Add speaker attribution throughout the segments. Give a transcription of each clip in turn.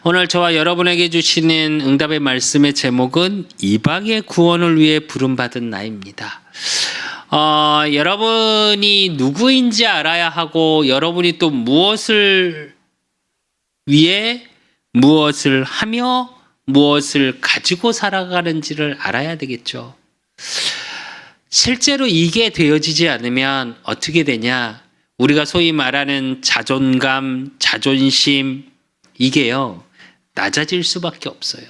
Speaker 1: 오늘 저와 여러분에게 주시는 응답의 말씀의 제목은 이방의 구원을 위해 부름받은 나입니다. 여러분이 누구인지 알아야 하고 여러분이 또 무엇을 위해 무엇을 하며 무엇을 가지고 살아가는지를 알아야 되겠죠. 실제로 이게 되어지지 않으면 어떻게 되냐? 우리가 소위 말하는 자존감, 자존심 이게요. 낮아질 수밖에 없어요.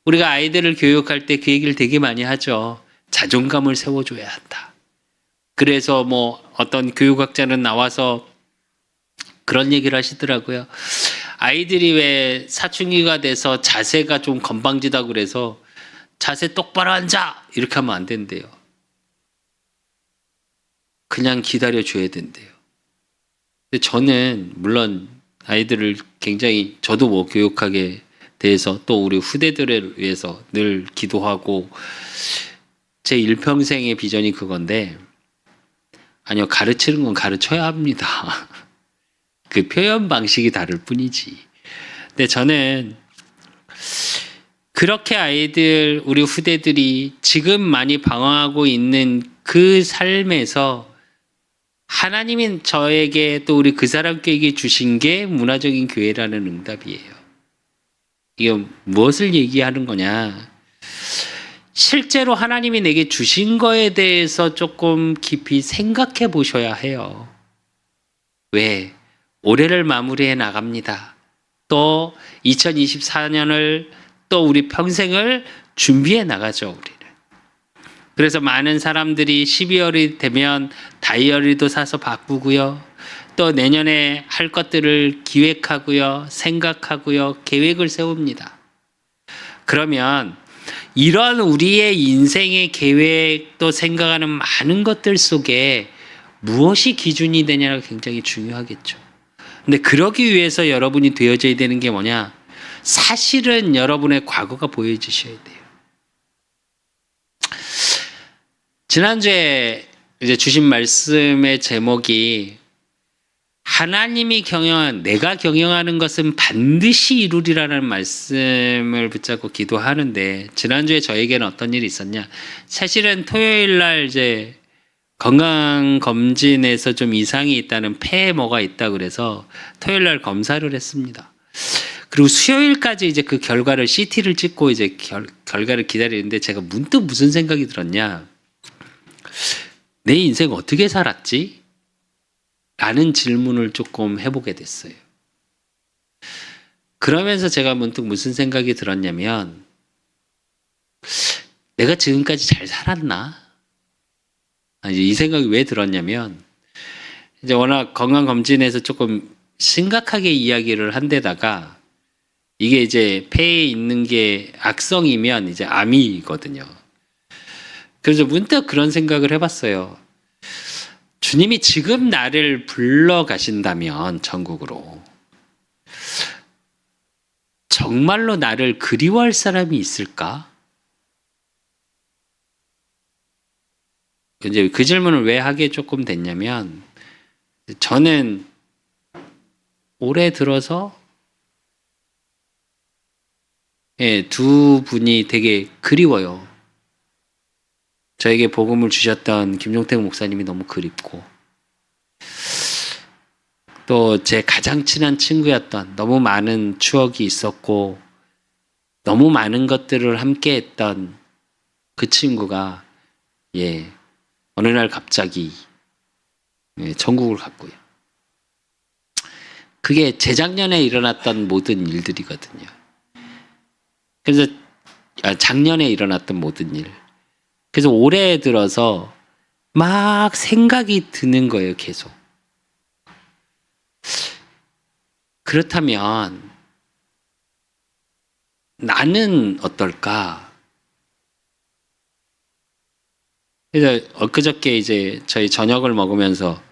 Speaker 1: 우리가 아이들을 교육할 때 그 얘기를 되게 많이 하죠. 자존감을 세워줘야 한다. 그래서 어떤 교육학자는 나와서 그런 얘기를 하시더라고요. 아이들이 왜 사춘기가 돼서 자세가 좀 건방지다고 그래서 자세 똑바로 앉아! 이렇게 하면 안 된대요. 그냥 기다려줘야 된대요. 근데 저는 물론 아이들을 굉장히 저도 교육하게 대해서 또 우리 후대들을 위해서 늘 기도하고 제 일평생의 비전이 그건데 아니요, 가르치는 건 가르쳐야 합니다. 그 표현 방식이 다를 뿐이지. 근데 저는 그렇게 아이들, 우리 후대들이 지금 많이 방황하고 있는 그 삶에서 하나님이 저에게 또 우리 그 사람에게 주신 게 문화적인 교회라는 응답이에요. 이게 무엇을 얘기하는 거냐? 실제로 하나님이 내게 주신 거에 대해서 조금 깊이 생각해 보셔야 해요. 왜? 올해를 마무리해 나갑니다. 또 2024년을 또 우리 평생을 준비해 나가죠, 우리는. 그래서 많은 사람들이 12월이 되면 다이어리도 사서 바꾸고요. 또 내년에 할 것들을 기획하고요. 생각하고요. 계획을 세웁니다. 그러면 이런 우리의 인생의 계획 또 생각하는 많은 것들 속에 무엇이 기준이 되냐가 굉장히 중요하겠죠. 근데 그러기 위해서 여러분이 되어져야 되는 게 뭐냐? 사실은 여러분의 과거가 보여주셔야 돼요. 지난주에 이제 주신 말씀의 제목이 하나님이 경영한, 내가 경영하는 것은 반드시 이루리라는 말씀을 붙잡고 기도하는데, 지난주에 저에게는 어떤 일이 있었냐? 사실은 토요일 날 이제 건강검진에서 좀 이상이 있다는 폐에 뭐가 있다 그래서 토요일 날 검사를 했습니다. 그리고 수요일까지 이제 그 결과를 CT를 찍고 이제 결과를 기다리는데 제가 문득 무슨 생각이 들었냐? 내 인생 어떻게 살았지? 라는 질문을 조금 해보게 됐어요. 그러면서 제가 문득 무슨 생각이 들었냐면, 내가 지금까지 잘 살았나? 이 생각이 왜 들었냐면, 이제 워낙 건강검진에서 조금 심각하게 이야기를 한 데다가, 이게 이제 폐에 있는 게 악성이면 이제 암이거든요. 그래서 문득 그런 생각을 해봤어요. 주님이 지금 나를 불러가신다면 천국으로 정말로 나를 그리워할 사람이 있을까? 이제 그 질문을 왜 하게 조금 됐냐면, 저는 올해 들어서 두 분이 되게 그리워요. 저에게 복음을 주셨던 김종택 목사님이 너무 그립고, 또 제 가장 친한 친구였던, 너무 많은 추억이 있었고 너무 많은 것들을 함께 했던 그 친구가 어느 날 갑자기 천국을 갔고요. 그게 재작년에 일어났던 모든 일들이거든요. 그래서 작년에 일어났던 모든 일. 그래서 올해 들어서 막 생각이 드는 거예요, 계속. 그렇다면 나는 어떨까? 그래서 엊그저께 이제 저희 저녁을 먹으면서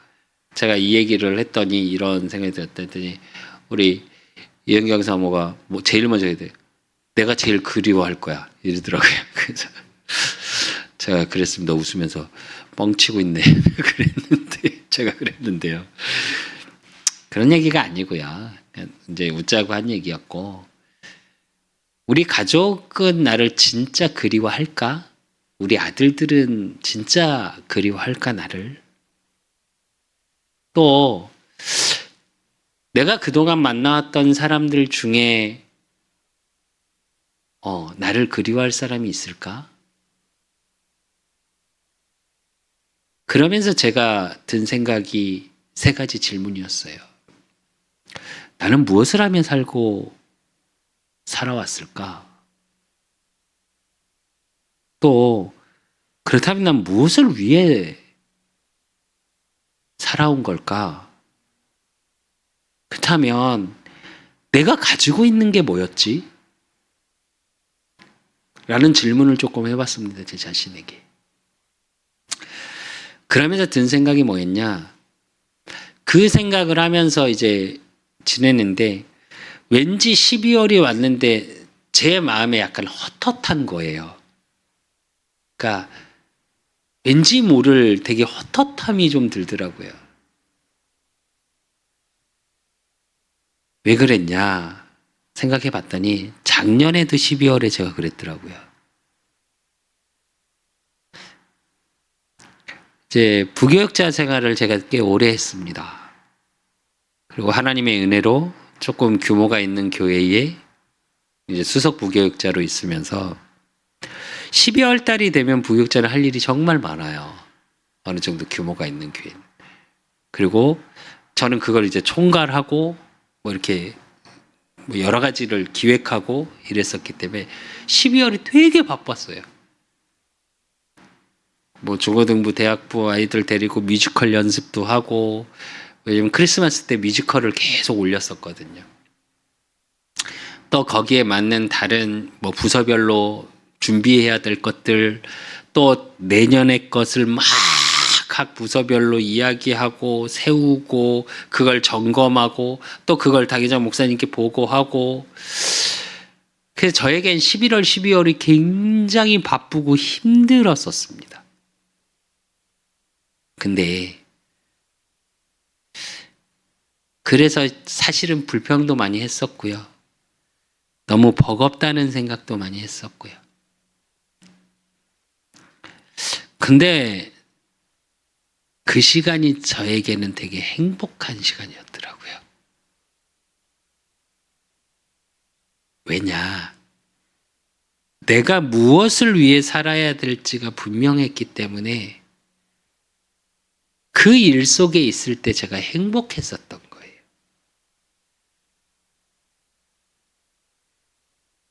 Speaker 1: 제가 이 얘기를 했더니 이런 생각이 들었더니 우리 이은경 사모가 제일 먼저 해야 돼. 내가 제일 그리워할 거야. 이러더라고요. 그래서 제가 그랬습니다. 웃으면서 뻥치고 있네. 제가 그랬는데요. 그런 얘기가 아니고요. 그냥 이제 웃자고 한 얘기였고, 우리 가족은 나를 진짜 그리워할까? 우리 아들들은 진짜 그리워할까, 나를? 또 내가 그동안 만나왔던 사람들 중에 나를 그리워할 사람이 있을까? 그러면서 제가 든 생각이 세 가지 질문이었어요. 나는 무엇을 하며 살고 살아왔을까? 또 그렇다면 난 무엇을 위해 살아온 걸까? 그렇다면 내가 가지고 있는 게 뭐였지? 라는 질문을 조금 해봤습니다. 제 자신에게. 그러면서 든 생각이 뭐였냐? 그 생각을 하면서 이제 지냈는데 왠지 12월이 왔는데 제 마음에 약간 헛헛한 거예요. 그러니까 왠지 모를 되게 헛헛함이 좀 들더라고요. 왜 그랬냐 생각해 봤더니 작년에도 12월에 제가 그랬더라고요. 이제 부교육자 생활을 제가 꽤 오래 했습니다. 그리고 하나님의 은혜로 조금 규모가 있는 교회에 이제 수석 부교육자로 있으면서 12월 달이 되면 부교육자는 할 일이 정말 많아요. 어느 정도 규모가 있는 교회. 그리고 저는 그걸 이제 총괄하고 뭐 이렇게 뭐 여러 가지를 기획하고 이랬었기 때문에 12월이 되게 바빴어요. 뭐 중고등부, 대학부 아이들 데리고 뮤지컬 연습도 하고, 왜냐면 크리스마스 때 뮤지컬을 계속 올렸었거든요. 또 거기에 맞는 다른 뭐 부서별로 준비해야 될 것들, 또 내년의 것을 막 각 부서별로 이야기하고 세우고 그걸 점검하고 또 그걸 당회장 목사님께 보고하고. 그래서 저에겐 11월, 12월이 굉장히 바쁘고 힘들었었습니다. 근데 그래서 사실은 불평도 많이 했었고요. 너무 버겁다는 생각도 많이 했었고요. 근데 그 시간이 저에게는 되게 행복한 시간이었더라고요. 왜냐? 내가 무엇을 위해 살아야 될지가 분명했기 때문에 그 일 속에 있을 때 제가 행복했었던 거예요.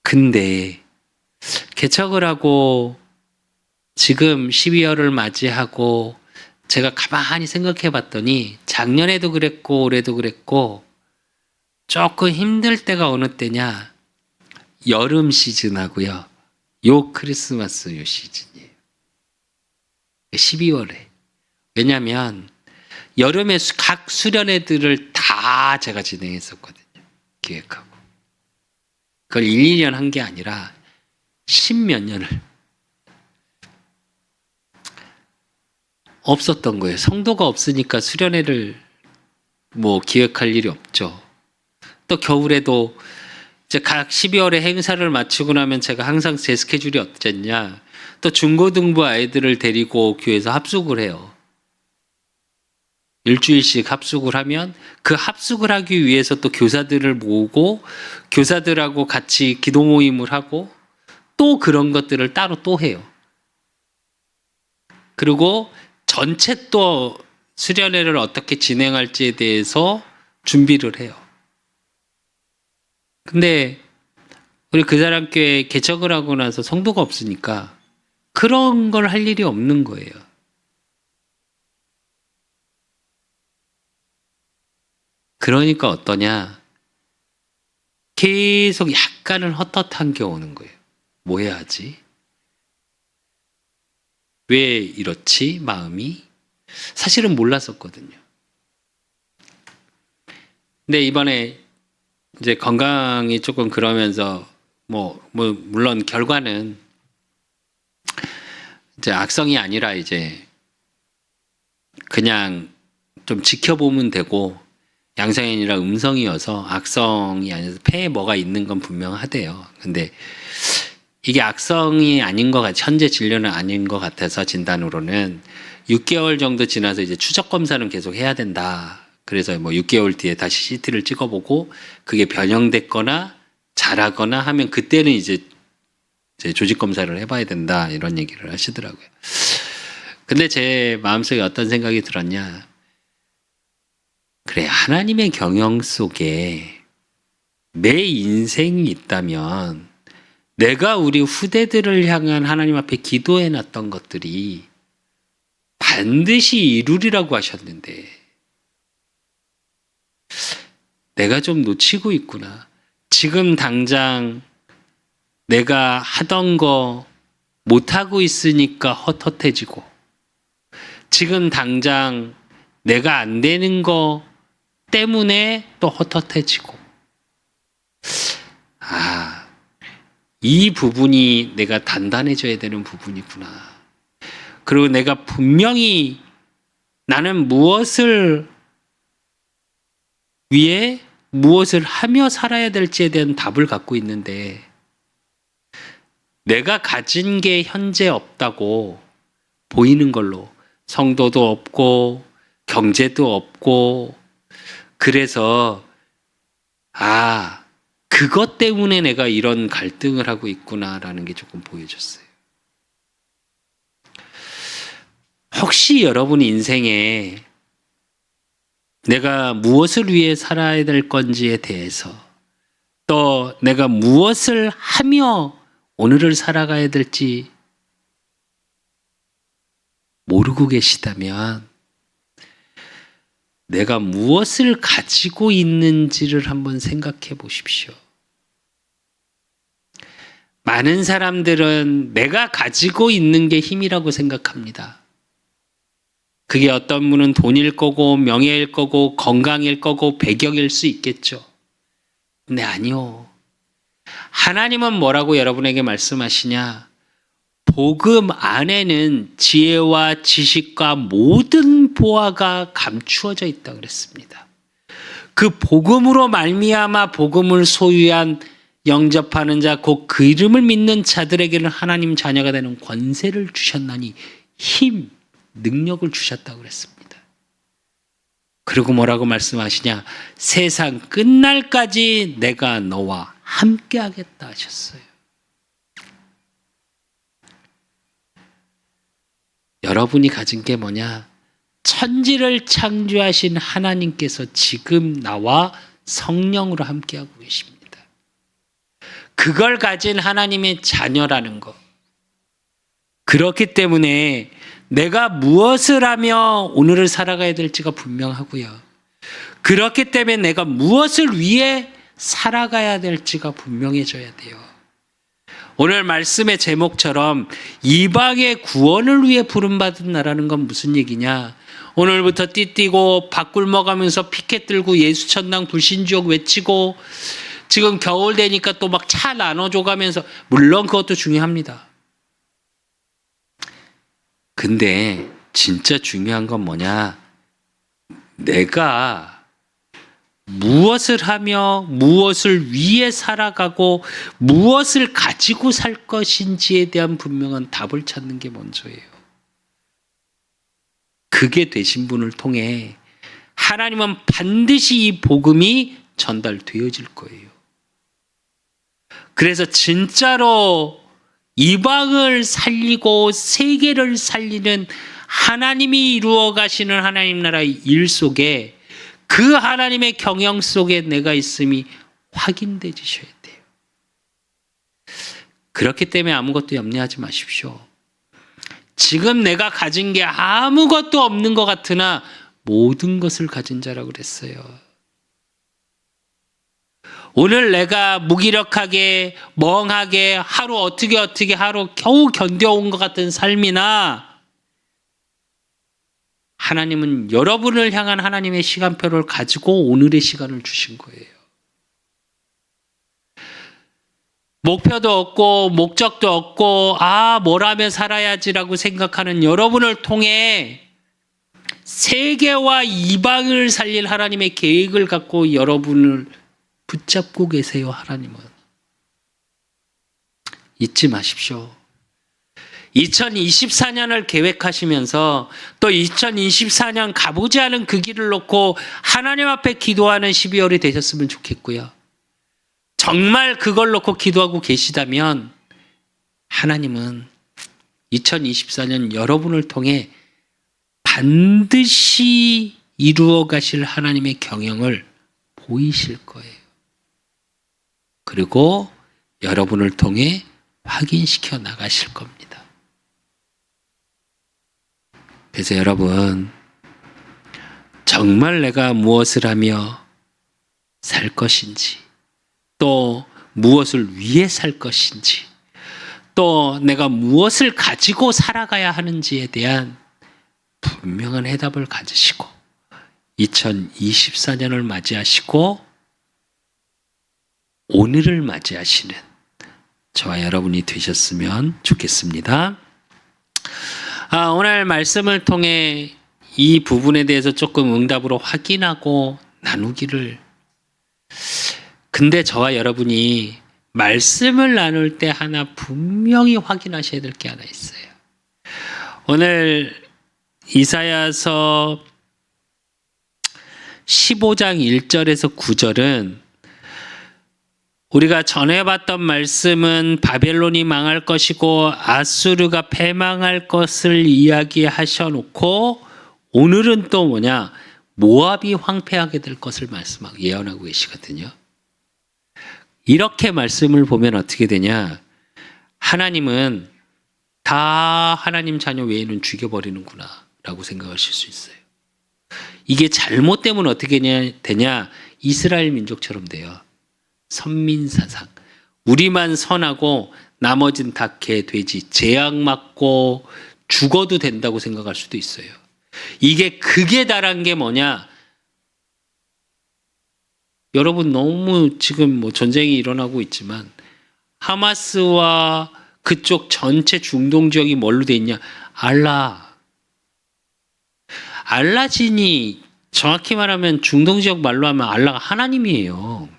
Speaker 1: 근데 개척을 하고 지금 12월을 맞이하고 제가 가만히 생각해 봤더니 작년에도 그랬고 올해도 그랬고 조금 힘들 때가 어느 때냐? 여름 시즌하고요. 요 크리스마스 요 시즌이에요. 12월에. 왜냐면 여름에 각 수련회들을 다 제가 진행했었거든요. 기획하고. 그걸 1, 2년 한 게 아니라 10몇 년을 없었던 거예요. 성도가 없으니까 수련회를 뭐 기획할 일이 없죠. 또 겨울에도 이제 각 12월에 행사를 마치고 나면 제가 항상 제 스케줄이 어땠냐. 또 중고등부 아이들을 데리고 교회에서 합숙을 해요. 일주일씩 합숙을 하면 그 합숙을 하기 위해서 또 교사들을 모으고 교사들하고 같이 기도 모임을 하고 또 그런 것들을 따로 또 해요. 그리고 전체 또 수련회를 어떻게 진행할지에 대해서 준비를 해요. 근데 우리 그 사람 교회 개척을 하고 나서 성도가 없으니까 그런 걸 할 일이 없는 거예요. 그러니까 어떠냐? 계속 약간은 헛헛한 게 오는 거예요. 뭐 해야 하지? 왜 이렇지? 마음이? 사실은 몰랐었거든요. 근데 이번에 이제 건강이 조금 그러면서 물론 결과는 이제 악성이 아니라 이제 그냥 좀 지켜보면 되고 양성이 아니라 음성이어서 악성이 아니라 폐에 뭐가 있는 건 분명하대요. 근데 이게 악성이 아닌 것 현재 진료는 아닌 것 같아서 진단으로는 6개월 정도 지나서 이제 추적 검사는 계속 해야 된다. 그래서 뭐 6개월 뒤에 다시 CT를 찍어보고 그게 변형됐거나 잘하거나 하면 그때는 이제 조직 검사를 해봐야 된다 이런 얘기를 하시더라고요. 근데 제 마음속에 어떤 생각이 들었냐? 그래, 하나님의 경영 속에 내 인생이 있다면 내가 우리 후대들을 향한 하나님 앞에 기도해 놨던 것들이 반드시 이루리라고 하셨는데 내가 좀 놓치고 있구나. 지금 당장 내가 하던 거 못하고 있으니까 헛헛해지고 지금 당장 내가 안 되는 거 때문에 또 헛헛해지고 이 부분이 내가 단단해져야 되는 부분이구나. 그리고 내가 분명히 나는 무엇을 위해 무엇을 하며 살아야 될지에 대한 답을 갖고 있는데 내가 가진 게 현재 없다고 보이는 걸로 성도도 없고 경제도 없고 그래서 그것 때문에 내가 이런 갈등을 하고 있구나라는 게 조금 보여졌어요. 혹시 여러분 인생에 내가 무엇을 위해 살아야 될 건지에 대해서 또 내가 무엇을 하며 오늘을 살아가야 될지 모르고 계시다면 내가 무엇을 가지고 있는지를 한번 생각해 보십시오. 많은 사람들은 내가 가지고 있는 게 힘이라고 생각합니다. 그게 어떤 분은 돈일 거고 명예일 거고 건강일 거고 배경일 수 있겠죠. 근데 아니요. 하나님은 뭐라고 여러분에게 말씀하시냐? 복음 안에는 지혜와 지식과 모든 보화가 감추어져 있다고 그랬습니다. 그 복음으로 말미암아 복음을 소유한 영접하는 자, 곧 그 이름을 믿는 자들에게는 하나님 자녀가 되는 권세를 주셨나니 힘, 능력을 주셨다고 그랬습니다. 그리고 뭐라고 말씀하시냐? 세상 끝날까지 내가 너와 함께 하겠다 하셨어요. 여러분이 가진 게 뭐냐? 천지를 창조하신 하나님께서 지금 나와 성령으로 함께하고 계십니다. 그걸 가진 하나님의 자녀라는 것. 그렇기 때문에 내가 무엇을 하며 오늘을 살아가야 될지가 분명하고요. 그렇기 때문에 내가 무엇을 위해 살아가야 될지가 분명해져야 돼요. 오늘 말씀의 제목처럼 이방의 구원을 위해 부름받은 나라는 건 무슨 얘기냐? 오늘부터 띠띠고 밥굶어가면서 피켓 들고 예수 천당 불신지옥 외치고 지금 겨울 되니까 또 막 차 나눠줘가면서 물론 그것도 중요합니다. 근데 진짜 중요한 건 뭐냐? 내가 무엇을 하며 무엇을 위해 살아가고 무엇을 가지고 살 것인지에 대한 분명한 답을 찾는 게 먼저예요. 그게 되신 분을 통해 하나님은 반드시 이 복음이 전달되어질 거예요. 그래서 진짜로 이방을 살리고 세계를 살리는 하나님이 이루어 가시는 하나님 나라의 일 속에 그 하나님의 경영 속에 내가 있음이 확인되셔야 돼요. 그렇기 때문에 아무것도 염려하지 마십시오. 지금 내가 가진 게 아무것도 없는 것 같으나 모든 것을 가진 자라고 그랬어요. 오늘 내가 무기력하게 멍하게 하루 어떻게 하루 겨우 견뎌온 것 같은 삶이나 하나님은 여러분을 향한 하나님의 시간표를 가지고 오늘의 시간을 주신 거예요. 목표도 없고 목적도 없고 뭘 하며 살아야지라고 생각하는 여러분을 통해 세계와 이방을 살릴 하나님의 계획을 갖고 여러분을 붙잡고 계세요. 하나님은. 잊지 마십시오. 2024년을 계획하시면서 또 2024년 가보지 않은 그 길을 놓고 하나님 앞에 기도하는 12월이 되셨으면 좋겠고요. 정말 그걸 놓고 기도하고 계시다면 하나님은 2024년 여러분을 통해 반드시 이루어 가실 하나님의 경영을 보이실 거예요. 그리고 여러분을 통해 확인시켜 나가실 겁니다. 그래서 여러분, 정말 내가 무엇을 하며 살 것인지, 또 무엇을 위해 살 것인지, 또 내가 무엇을 가지고 살아가야 하는지에 대한 분명한 해답을 가지시고 2024년을 맞이하시고 오늘을 맞이하시는 저와 여러분이 되셨으면 좋겠습니다. 오늘 말씀을 통해 이 부분에 대해서 조금 응답으로 확인하고 나누기를. 근데 저와 여러분이 말씀을 나눌 때 하나 분명히 확인하셔야 될 게 하나 있어요. 오늘 이사야서 15장 1절에서 9절은 우리가 전에 봤던 말씀은 바벨론이 망할 것이고 아수르가 패망할 것을 이야기하셔 놓고 오늘은 또 뭐냐? 모압이 황폐하게 될 것을 말씀하고 예언하고 계시거든요. 이렇게 말씀을 보면 어떻게 되냐? 하나님은 다 하나님 자녀 외에는 죽여버리는구나 라고 생각하실 수 있어요. 이게 잘못되면 어떻게 되냐? 이스라엘 민족처럼 돼요. 선민사상. 우리만 선하고 나머진 다 개, 돼지, 재앙 맞고 죽어도 된다고 생각할 수도 있어요. 이게 극에 달한 게 뭐냐? 여러분 너무 지금 뭐 전쟁이 일어나고 있지만 하마스와 그쪽 전체 중동 지역이 뭘로 돼 있냐? 알라진이 정확히 말하면 중동 지역 말로 하면 알라가 하나님이에요.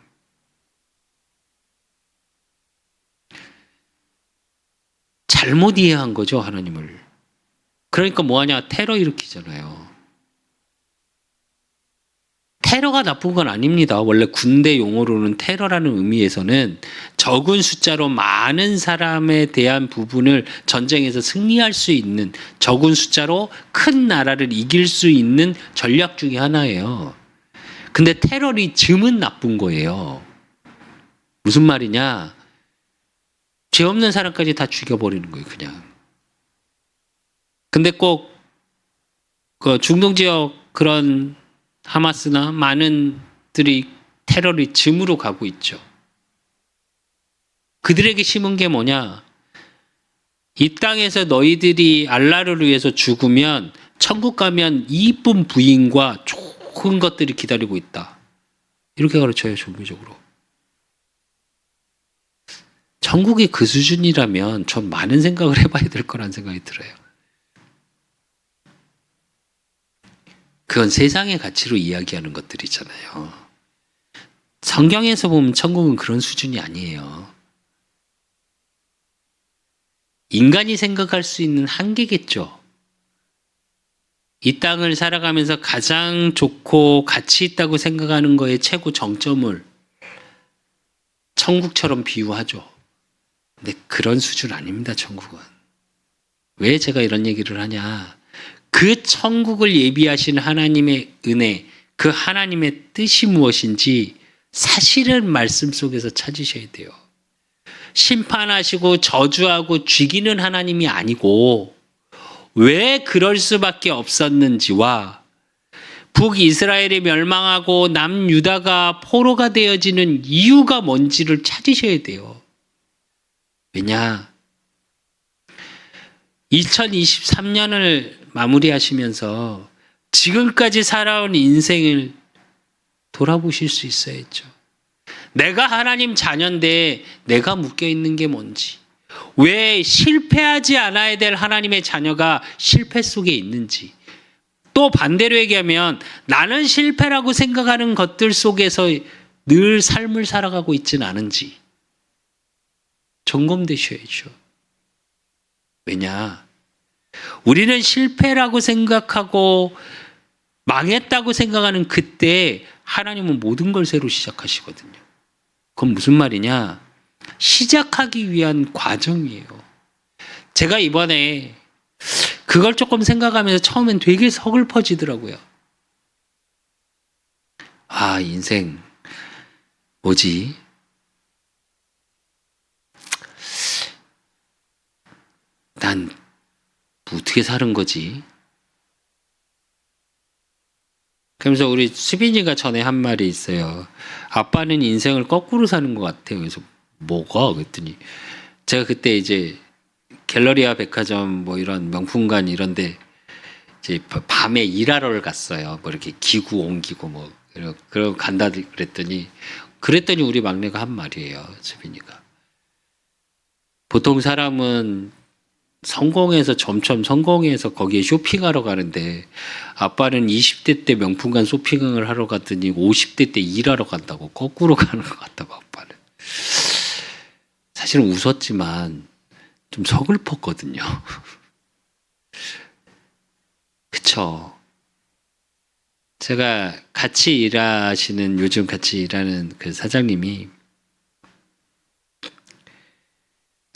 Speaker 1: 잘못 이해한 거죠, 하나님을. 그러니까 뭐하냐? 테러 일으키잖아요. 테러가 나쁜 건 아닙니다. 원래 군대 용어로는 테러라는 의미에서는 적은 숫자로 많은 사람에 대한 부분을 전쟁에서 승리할 수 있는, 적은 숫자로 큰 나라를 이길 수 있는 전략 중에 하나예요. 근데 테러리즘은 나쁜 거예요. 무슨 말이냐? 죄 없는 사람까지 다 죽여버리는 거예요, 그냥. 근데 꼭 그 중동 지역 그런 하마스나 많은 들이 테러리즘으로 가고 있죠. 그들에게 심은 게 뭐냐? 이 땅에서 너희들이 알라를 위해서 죽으면 천국 가면 이쁜 부인과 좋은 것들이 기다리고 있다. 이렇게 가르쳐요, 종교적으로. 천국이 그 수준이라면 전 많은 생각을 해봐야 될 거란 생각이 들어요. 그건 세상의 가치로 이야기하는 것들이잖아요. 성경에서 보면 천국은 그런 수준이 아니에요. 인간이 생각할 수 있는 한계겠죠. 이 땅을 살아가면서 가장 좋고 가치 있다고 생각하는 거의 최고 정점을 천국처럼 비유하죠. 근데 그런 수준 아닙니다, 천국은. 왜 제가 이런 얘기를 하냐? 그 천국을 예비하신 하나님의 은혜, 그 하나님의 뜻이 무엇인지 사실은 말씀 속에서 찾으셔야 돼요. 심판하시고 저주하고 죽이는 하나님이 아니고 왜 그럴 수밖에 없었는지와 북이스라엘이 멸망하고 남유다가 포로가 되어지는 이유가 뭔지를 찾으셔야 돼요. 왜냐? 2023년을 마무리하시면서 지금까지 살아온 인생을 돌아보실 수 있어야죠. 내가 하나님 자녀인데 내가 묶여있는 게 뭔지, 왜 실패하지 않아야 될 하나님의 자녀가 실패 속에 있는지, 또 반대로 얘기하면 나는 실패라고 생각하는 것들 속에서 늘 삶을 살아가고 있지는 않은지 점검되셔야죠. 왜냐? 우리는 실패라고 생각하고 망했다고 생각하는 그때 하나님은 모든 걸 새로 시작하시거든요. 그건 무슨 말이냐? 시작하기 위한 과정이에요. 제가 이번에 그걸 조금 생각하면서 처음엔 되게 서글퍼지더라고요. 아, 인생 뭐지? 난 어떻게 사는 거지? 그러면서 우리 수빈이가 전에 한 말이 있어요. 아빠는 인생을 거꾸로 사는 것 같아요. 그래서 뭐가? 그랬더니 제가 그때 이제 갤러리아 백화점 뭐 이런 명품관 이런데 이제 밤에 일하러 갔어요. 뭐 이렇게 기구 옮기고 뭐 그런 간다 그랬더니 우리 막내가 한 말이에요. 수빈이가 보통 사람은 성공해서 점점 성공해서 거기에 쇼핑하러 가는데 아빠는 20대 때 명품관 쇼핑을 하러 갔더니 50대 때 일하러 간다고 거꾸로 가는 것 같다고 아빠는. 사실은 웃었지만 좀 서글펐거든요. 그쵸. 제가 요즘 같이 일하는 그 사장님이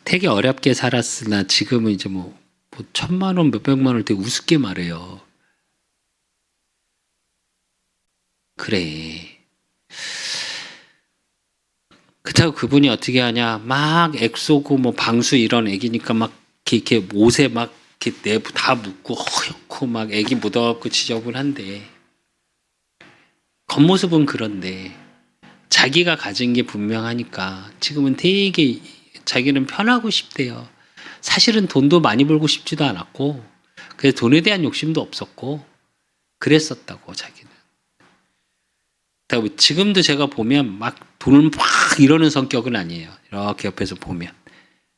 Speaker 1: 되게 어렵게 살았으나 지금은 이제 뭐 1,000만 원, 몇백만 원을 되게 우습게 말해요. 그래. 그렇다고 그분이 어떻게 하냐? 막 엑소고 뭐 방수 이런 애기니까 막 이렇게 옷에 막 이렇게 내부 다 묻고 허옇고 막 애기 묻어갖고 지저분한데 겉모습은 그런데 자기가 가진 게 분명하니까 지금은 되게 자기는 편하고 싶대요. 사실은 돈도 많이 벌고 싶지도 않았고 그래서 돈에 대한 욕심도 없었고 그랬었다고 자기는. 지금도 제가 보면 막 돈을 막 이러는 성격은 아니에요. 이렇게 옆에서 보면.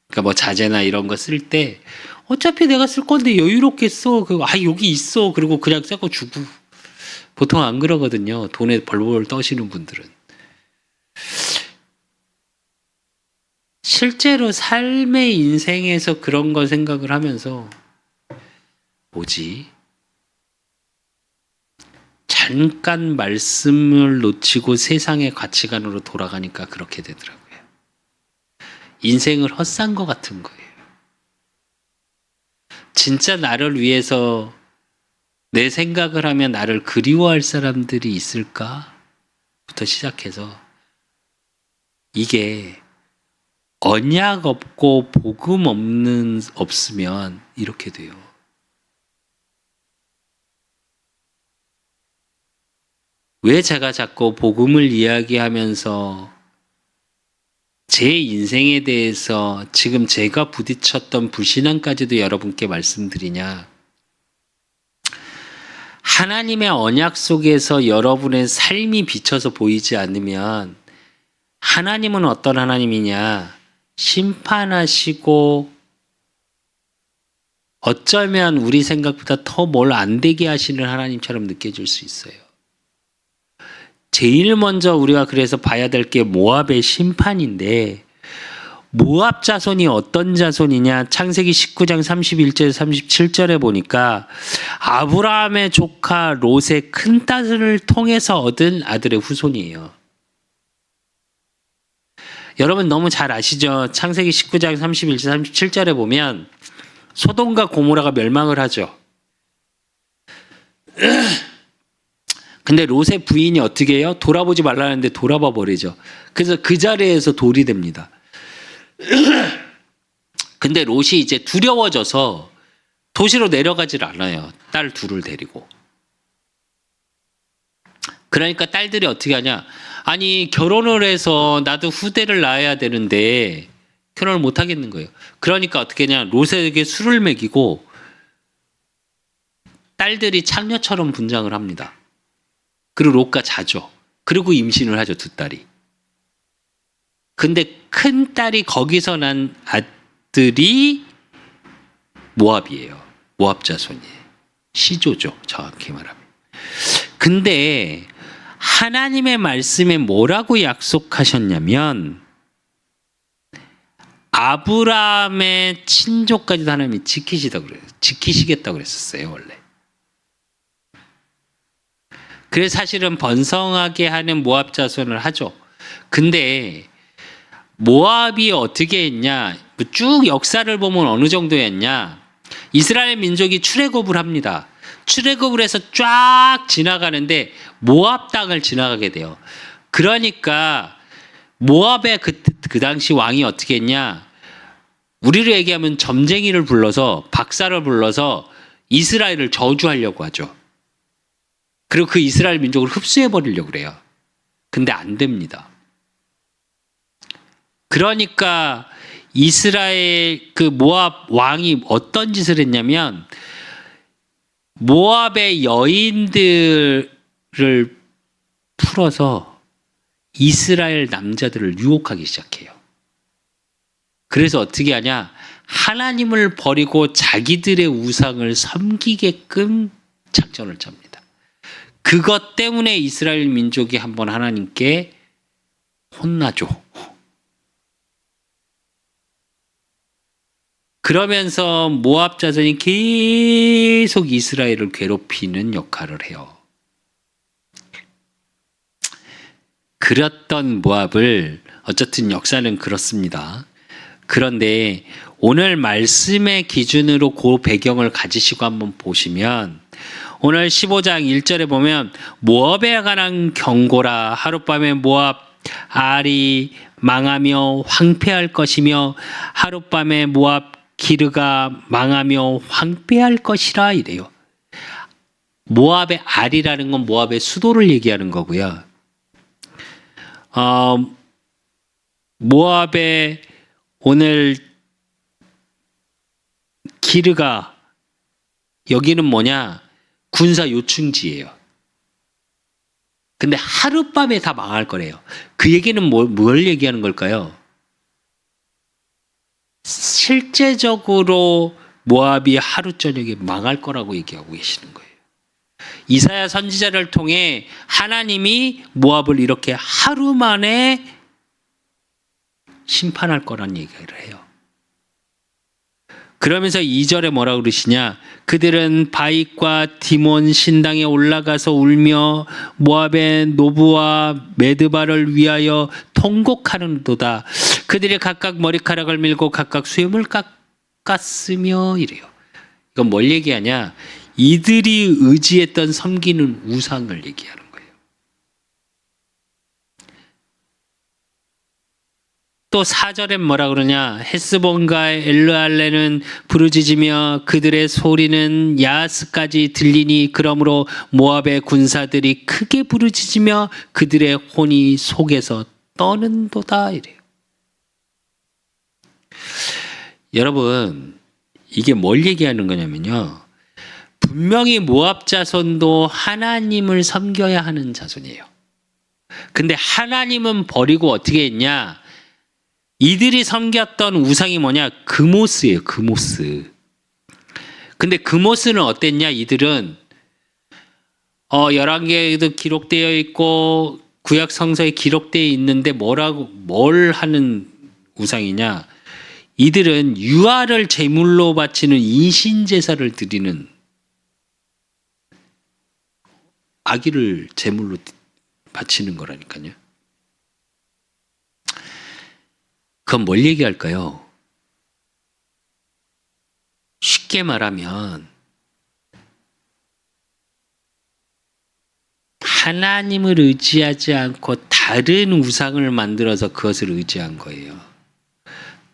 Speaker 1: 그러니까 뭐 자재나 이런 거 쓸 때 어차피 내가 쓸 건데 여유롭게 써. 여기 있어. 그리고 그냥 새 거 주고. 보통 안 그러거든요. 돈에 벌벌 떠시는 분들은. 실제로 삶의 인생에서 그런 거 생각을 하면서 뭐지? 잠깐 말씀을 놓치고 세상의 가치관으로 돌아가니까 그렇게 되더라고요. 인생을 헛산 것 같은 거예요. 진짜 나를 위해서 내 생각을 하면 나를 그리워할 사람들이 있을까? 부터 시작해서 이게 언약 없고 복음 없으면 이렇게 돼요. 왜 제가 자꾸 복음을 이야기하면서 제 인생에 대해서 지금 제가 부딪혔던 불신앙까지도 여러분께 말씀드리냐? 하나님의 언약 속에서 여러분의 삶이 비춰서 보이지 않으면 하나님은 어떤 하나님이냐? 심판하시고 어쩌면 우리 생각보다 더 뭘 안 되게 하시는 하나님처럼 느껴질 수 있어요. 제일 먼저 우리가 그래서 봐야 될 게 모압의 심판인데 모압 자손이 어떤 자손이냐? 창세기 19장 31절 37절에 보니까 아브라함의 조카 롯의 큰딸을 통해서 얻은 아들의 후손이에요. 여러분 너무 잘 아시죠? 창세기 19장 31절 37절에 보면 소돔과 고모라가 멸망을 하죠. 근데 롯의 부인이 어떻게 해요? 돌아보지 말라는데 돌아봐 버리죠. 그래서 그 자리에서 돌이 됩니다. 근데 롯이 이제 두려워져서 도시로 내려가질 않아요. 딸 둘을 데리고. 그러니까 딸들이 어떻게 하냐? 아니 결혼을 해서 나도 후대를 낳아야 되는데 결혼을 못 하겠는 거예요. 그러니까 어떻게 하냐? 롯에게 술을 먹이고 딸들이 창녀처럼 분장을 합니다. 그리고 롯과 자죠. 그리고 임신을 하죠, 두 딸이. 근데 큰 딸이 거기서 난 아들이 모압이에요. 모압 자손이에요. 시조죠. 정확히 말하면. 근데 하나님의 말씀에 뭐라고 약속하셨냐면 아브라함의 친족까지도 하나님이 지키시겠다고 그랬었어요, 원래. 그래서 사실은 번성하게 하는 모압 자손을 하죠. 근데 모압이 어떻게 했냐? 쭉 역사를 보면 어느 정도였냐? 이스라엘 민족이 출애굽을 합니다. 출애굽을 해서 쫙 지나가는데 모압 땅을 지나가게 돼요. 그러니까 모압의 그 당시 왕이 어떻게 했냐? 우리로 얘기하면 점쟁이를 불러서 박사를 불러서 이스라엘을 저주하려고 하죠. 그리고 그 이스라엘 민족을 흡수해 버리려고 그래요. 근데 안 됩니다. 그러니까 이스라엘 그 모압 왕이 어떤 짓을 했냐면 모압의 여인들을 풀어서 이스라엘 남자들을 유혹하기 시작해요. 그래서 어떻게 하냐? 하나님을 버리고 자기들의 우상을 섬기게끔 작전을 짭니다. 그것 때문에 이스라엘 민족이 한번 하나님께 혼나죠. 그러면서 모압 자손이 계속 이스라엘을 괴롭히는 역할을 해요. 그랬던 모압을 어쨌든 역사는 그렇습니다. 그런데 오늘 말씀의 기준으로 그 배경을 가지시고 한번 보시면 오늘 15장 1절에 보면 모압에 관한 경고라. 하룻밤에 모압 알이 망하며 황폐할 것이며 하룻밤에 모압 기르가 망하며 황폐할 것이라 이래요. 모압의 알이라는 건 모압의 수도를 얘기하는 거고요. 모압의 오늘 기르가 여기는 뭐냐? 군사 요충지예요. 근데 하룻밤에 다 망할 거래요. 그 얘기는 뭘 얘기하는 걸까요? 실제적으로 모압이 하루 저녁에 망할 거라고 얘기하고 계시는 거예요. 이사야 선지자를 통해 하나님이 모압을 이렇게 하루 만에 심판할 거란 얘기를 해요. 그러면서 2절에 뭐라고 그러시냐? 그들은 바익과 디몬 신당에 올라가서 울며 모압의 노브와 메드바를 위하여 통곡하는도다. 그들이 각각 머리카락을 밀고 각각 수염을 깎았으며 이래요. 이건 뭘 얘기하냐? 이들이 의지했던 섬기는 우상을 얘기하는 거예요. 또 4절엔 뭐라 그러냐? 헤스본과 엘르알레는 부르짖으며 그들의 소리는 야스까지 들리니 그러므로 모압의 군사들이 크게 부르짖으며 그들의 혼이 속에서 떠는도다 이래요. 여러분, 이게 뭘 얘기하는 거냐면요. 분명히 모압 자손도 하나님을 섬겨야 하는 자손이에요. 근데 하나님은 버리고 어떻게 했냐? 이들이 섬겼던 우상이 뭐냐? 그모스예요. 그모스. 근데 그모스는 어땠냐? 이들은 열왕기에도 기록되어 있고 구약 성서에 기록되어 있는데 뭘 하는 우상이냐? 이들은 유아를 제물로 바치는 인신 제사를 드리는 아기를 제물로 바치는 거라니까요. 그건 뭘 얘기할까요? 쉽게 말하면 하나님을 의지하지 않고 다른 우상을 만들어서 그것을 의지한 거예요.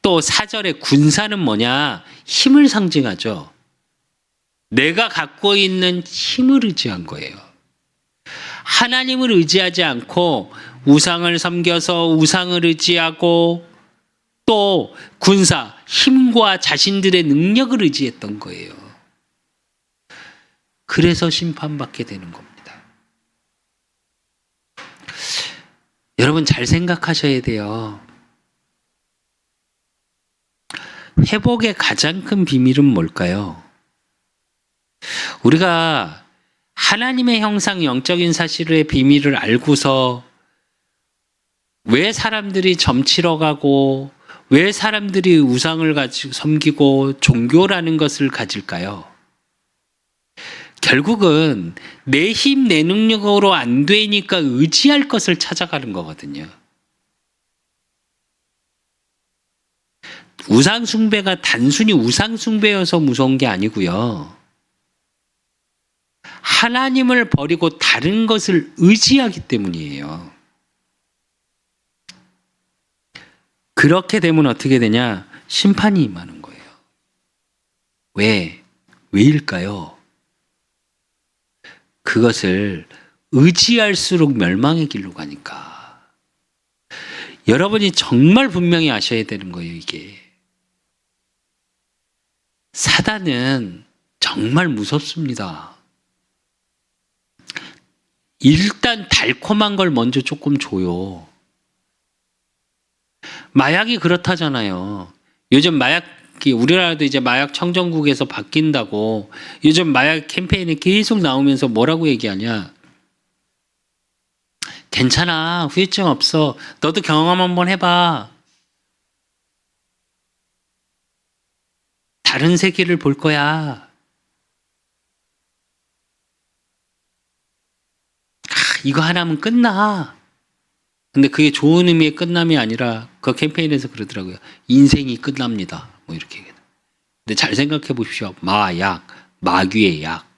Speaker 1: 또 4절의 군사는 뭐냐? 힘을 상징하죠. 내가 갖고 있는 힘을 의지한 거예요. 하나님을 의지하지 않고 우상을 섬겨서 우상을 의지하고 또 군사, 힘과 자신들의 능력을 의지했던 거예요. 그래서 심판받게 되는 겁니다. 여러분 잘 생각하셔야 돼요. 회복의 가장 큰 비밀은 뭘까요? 우리가 하나님의 형상 영적인 사실의 비밀을 알고서 왜 사람들이 점치러 가고 왜 사람들이 우상을 가지고 섬기고 종교라는 것을 가질까요? 결국은 내 힘, 내 능력으로 안 되니까 의지할 것을 찾아가는 거거든요. 우상숭배가 단순히 우상숭배여서 무서운 게 아니고요. 하나님을 버리고 다른 것을 의지하기 때문이에요. 그렇게 되면 어떻게 되냐? 심판이 임하는 거예요. 왜? 왜일까요? 그것을 의지할수록 멸망의 길로 가니까. 여러분이 정말 분명히 아셔야 되는 거예요, 이게. 사단은 정말 무섭습니다. 일단 달콤한 걸 먼저 조금 줘요. 마약이 그렇다잖아요. 요즘 마약이 우리나라도 이제 마약 청정국에서 바뀐다고 요즘 마약 캠페인이 계속 나오면서 뭐라고 얘기하냐. 괜찮아. 후유증 없어. 너도 경험 한번 해봐. 다른 세계를 볼 거야. 이거 하나면 끝나. 근데 그게 좋은 의미의 끝남이 아니라 그 캠페인에서 그러더라고요. 인생이 끝납니다. 뭐 이렇게 얘기해요. 근데 잘 생각해 보십시오. 마약, 마귀의 약.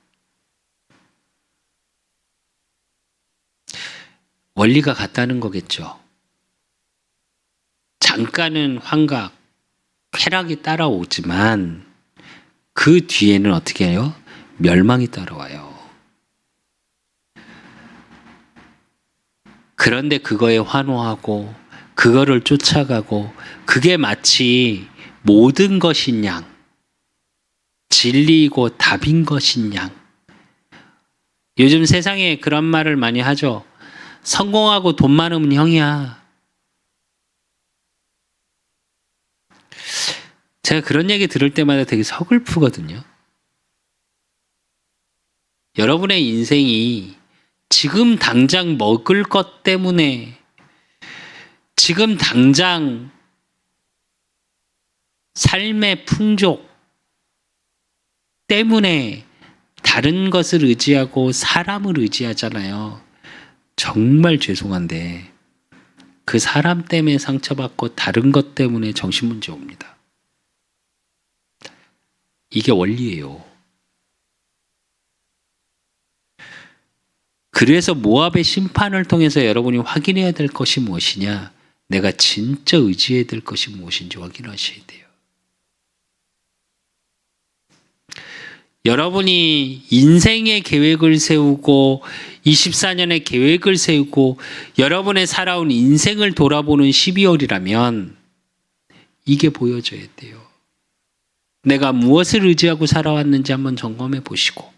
Speaker 1: 원리가 같다는 거겠죠. 잠깐은 환각, 쾌락이 따라오지만 그 뒤에는 어떻게 해요? 멸망이 따라와요. 그런데 그거에 환호하고 그거를 쫓아가고 그게 마치 모든 것인 양, 진리이고 답인 것인 양. 요즘 세상에 그런 말을 많이 하죠. 성공하고 돈 많으면 형이야. 제가 그런 얘기 들을 때마다 되게 서글프거든요. 여러분의 인생이 지금 당장 먹을 것 때문에, 지금 당장 삶의 풍족 때문에 다른 것을 의지하고 사람을 의지하잖아요. 정말 죄송한데 그 사람 때문에 상처받고 다른 것 때문에 정신문제 옵니다. 이게 원리예요. 그래서 모압의 심판을 통해서 여러분이 확인해야 될 것이 무엇이냐? 내가 진짜 의지해야 될 것이 무엇인지 확인하셔야 돼요. 여러분이 인생의 계획을 세우고 24년의 계획을 세우고 여러분의 살아온 인생을 돌아보는 12월이라면 이게 보여져야 돼요. 내가 무엇을 의지하고 살아왔는지 한번 점검해 보시고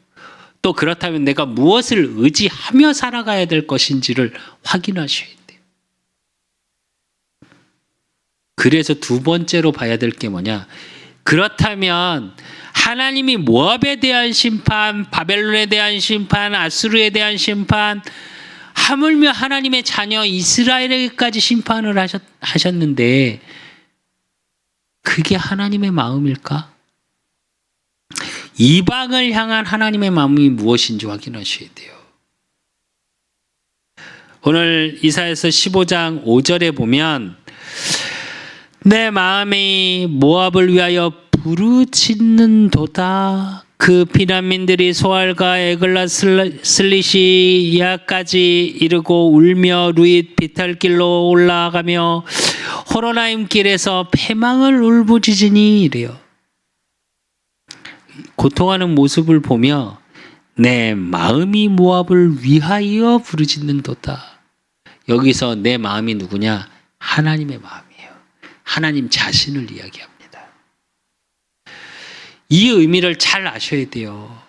Speaker 1: 또 그렇다면 내가 무엇을 의지하며 살아가야 될 것인지를 확인하셔야 돼요. 그래서 두 번째로 봐야 될 게 뭐냐? 그렇다면 하나님이 모압에 대한 심판, 바벨론에 대한 심판, 아수르에 대한 심판, 하물며 하나님의 자녀 이스라엘에게까지 심판을 하셨는데 그게 하나님의 마음일까? 이방을 향한 하나님의 마음이 무엇인지 확인하셔야 돼요. 오늘 이사야서 15장 5절에 보면 내 마음이 모압을 위하여 부르짖는도다. 그 피난민들이 소알과 에글라 슬리시야까지 이르고 울며 루잇 비탈길로 올라가며 호로나임 길에서 패망을 울부짖으니 이래요. 고통하는 모습을 보며 내 마음이 모압을 위하여 부르짖는도다. 여기서 내 마음이 누구냐? 하나님의 마음이에요. 하나님 자신을 이야기합니다. 이 의미를 잘 아셔야 돼요.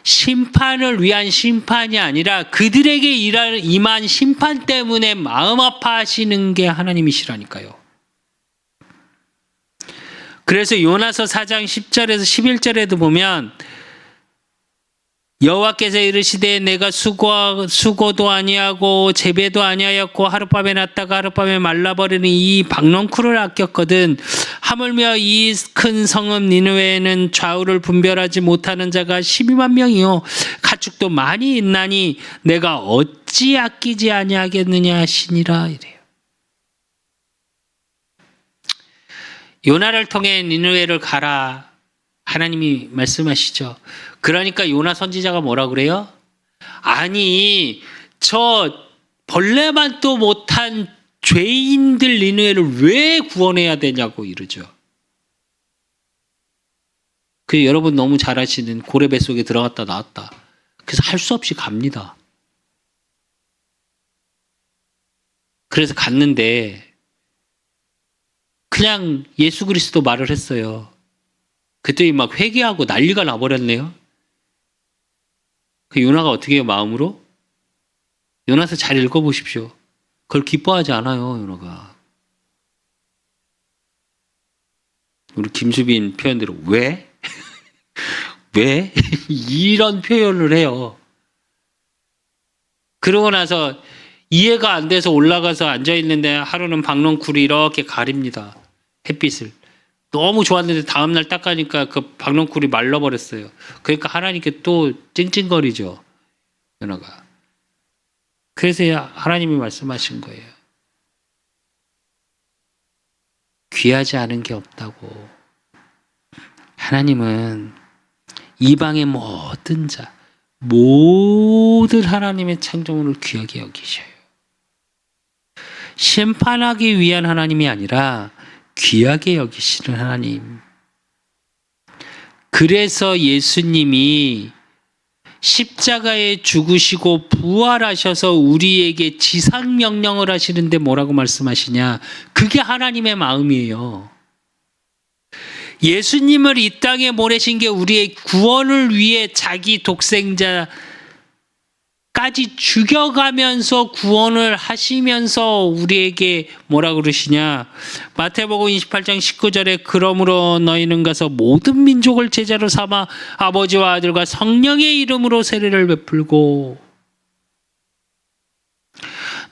Speaker 1: 심판을 위한 심판이 아니라 그들에게 임한 심판 때문에 마음 아파하시는 게 하나님이시라니까요. 그래서 요나서 4장 10절에서 11절에도 보면 여호와께서 이르시되 내가 수고도 아니하고 재배도 아니하였고 하룻밤에 났다가 하룻밤에 말라버리는 이 박넝쿨을 아꼈거든. 하물며 이 큰 성읍 니느웨에는 좌우를 분별하지 못하는 자가 12만 명이요 가축도 많이 있나니 내가 어찌 아끼지 아니하겠느냐 하시니라 이래요. 요나를 통해 니느웨를 가라 하나님이 말씀하시죠. 그러니까 요나 선지자가 뭐라 그래요? 아니 저 벌레만도 못한 죄인들 니느웨를 왜 구원해야 되냐고 이러죠. 그 여러분 너무 잘 아시는 고래 뱃속에 들어갔다 나왔다. 그래서 할 수 없이 갑니다. 그래서 갔는데 그냥 예수 그리스도 말을 했어요. 그랬더니 막 회개하고 난리가 나버렸네요. 그 요나가 어떻게 해요, 마음으로? 요나서 잘 읽어보십시오. 그걸 기뻐하지 않아요, 요나가. 우리 김수빈 표현대로 왜? 왜? 이런 표현을 해요. 그러고 나서 이해가 안 돼서 올라가서 앉아있는데 하루는 박넝쿨이 이렇게 가립니다. 햇빛을. 너무 좋았는데 다음날 딱 가니까 그 박넝쿨이 말라버렸어요. 그러니까 하나님께 또 찡찡거리죠. 요나가. 그래서 하나님이 말씀하신 거예요. 귀하지 않은 게 없다고. 하나님은 이방의 모든 자, 모든 하나님의 창조물을 귀하게 여기셔요. 심판하기 위한 하나님이 아니라 귀하게 여기시는 하나님. 그래서 예수님이 십자가에 죽으시고 부활하셔서 우리에게 지상명령을 하시는데 뭐라고 말씀하시냐? 그게 하나님의 마음이에요. 예수님을 이 땅에 보내신 게 우리의 구원을 위해 자기 독생자까지 죽여가면서 구원을 하시면서 우리에게 뭐라 그러시냐? 마태복음 28장 19절에 그러므로 너희는 가서 모든 민족을 제자로 삼아 아버지와 아들과 성령의 이름으로 세례를 베풀고,